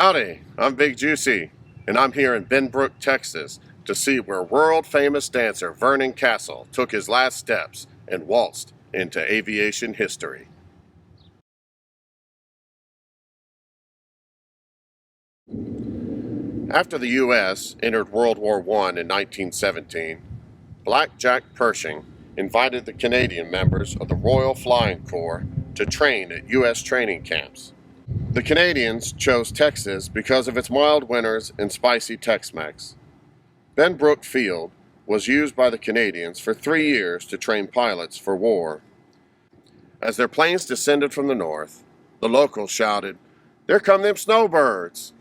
Howdy, I'm Big Juicy, and I'm here in Benbrook, Texas, to see where world-famous dancer Vernon Castle took his last steps and waltzed into aviation history. After the U.S. entered World War I in 1917, Black Jack Pershing invited the Canadian members of the Royal Flying Corps to train at U.S. training camps. The Canadians chose Texas because of its mild winters and spicy Tex-Mex. Benbrook Field was used by the Canadians for 3 years to train pilots for war. As their planes descended from the north, the locals shouted, "There come them snowbirds!"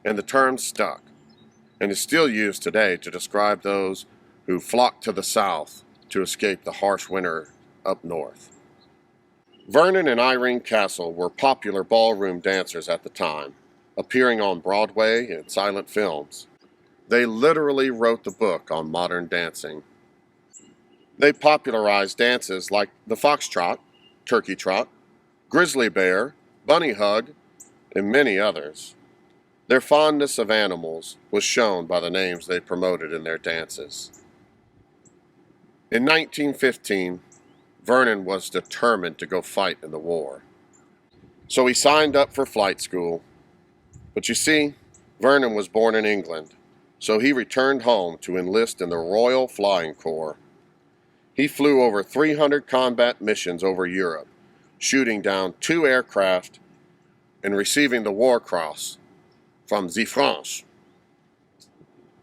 And the term stuck, and is still used today to describe those who flocked to the south to escape the harsh winter up north. Vernon and Irene Castle were popular ballroom dancers at the time, appearing on Broadway and silent films. They literally wrote the book on modern dancing. They popularized dances like the foxtrot, turkey trot, grizzly bear, bunny hug, and many others. Their fondness of animals was shown by the names they promoted in their dances. In 1915, Vernon was determined to go fight in the war. So he signed up for flight school. But you see, Vernon was born in England, so he returned home to enlist in the Royal Flying Corps. He flew over 300 combat missions over Europe, shooting down 2 aircraft and receiving the War Cross from the French.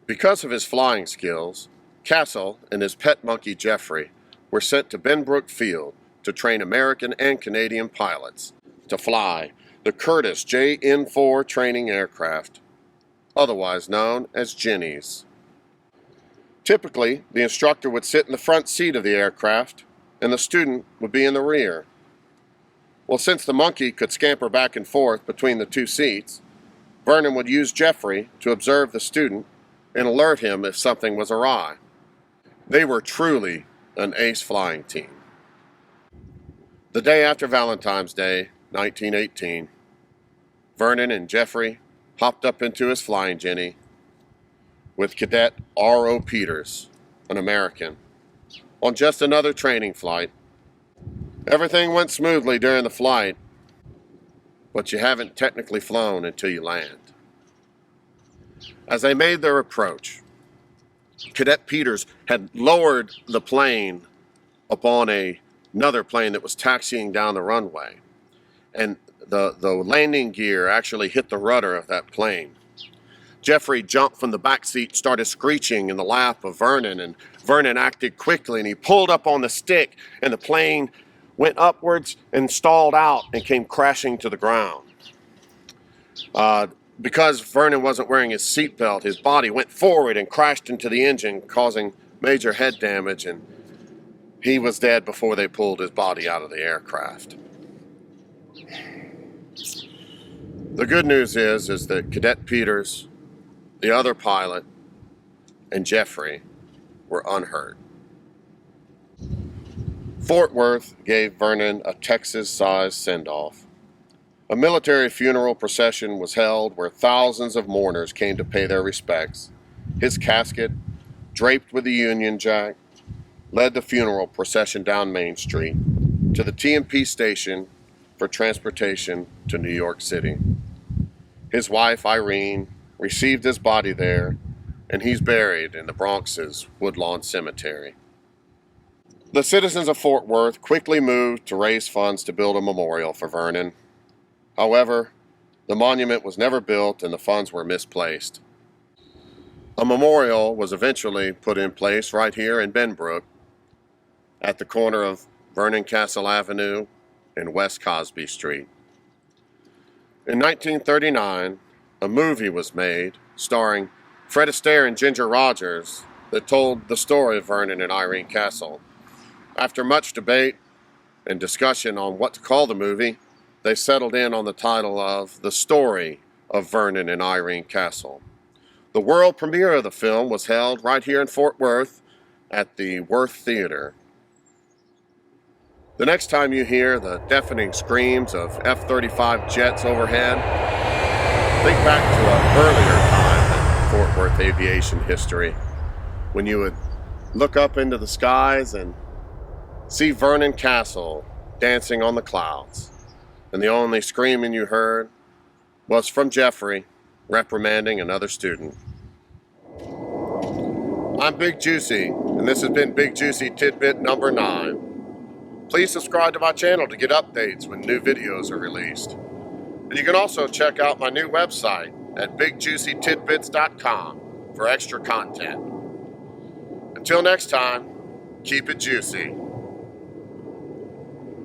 Because of his flying skills, Castle and his pet monkey Jeffrey were sent to Benbrook Field to train American and Canadian pilots to fly the Curtiss JN-4 training aircraft, otherwise known as Jennies. Typically, the instructor would sit in the front seat of the aircraft and the student would be in the rear. Well, since the monkey could scamper back and forth between the 2 seats, Vernon would use Jeffrey to observe the student and alert him if something was awry. They were truly an ace flying team. The day after Valentine's Day, 1918, Vernon and Jeffrey hopped up into his flying Jenny with Cadet R.O. Peters, an American, on just another training flight. Everything went smoothly during the flight, but you haven't technically flown until you land. As they made their approach, Cadet Peters had lowered the plane upon another plane that was taxiing down the runway, and the landing gear actually hit the rudder of that plane. Jeffrey jumped from the back seat, started screeching in the lap of Vernon, and Vernon acted quickly, and he pulled up on the stick, and the plane went upwards and stalled out and came crashing to the ground. Because Vernon wasn't wearing his seatbelt, his body went forward and crashed into the engine, causing major head damage, and he was dead before they pulled his body out of the aircraft. The good news is that Cadet Peters, the other pilot, and Jeffrey were unhurt. Fort Worth gave Vernon a Texas-sized send-off. A military funeral procession was held where thousands of mourners came to pay their respects. His casket, draped with the Union Jack, led the funeral procession down Main Street to the T&P station for transportation to New York City. His wife, Irene, received his body there, and he's buried in the Bronx's Woodlawn Cemetery. The citizens of Fort Worth quickly moved to raise funds to build a memorial for Vernon. However, the monument was never built and the funds were misplaced. A memorial was eventually put in place right here in Benbrook at the corner of Vernon Castle Avenue and West Cosby Street. In 1939, a movie was made starring Fred Astaire and Ginger Rogers that told the story of Vernon and Irene Castle. After much debate and discussion on what to call the movie, they settled in on the title of The Story of Vernon and Irene Castle. The world premiere of the film was held right here in Fort Worth at the Worth Theater. The next time you hear the deafening screams of F-35 jets overhead, Think back to an earlier time in Fort Worth aviation history when you would look up into the skies and see Vernon Castle dancing on the clouds, and the only screaming you heard was from Jeffrey reprimanding another student. I'm Big Juicy, and this has been Big Juicy Tidbit number 9. Please subscribe to my channel to get updates when new videos are released. And you can also check out my new website at bigjuicytidbits.com for extra content. Until next time, keep it juicy.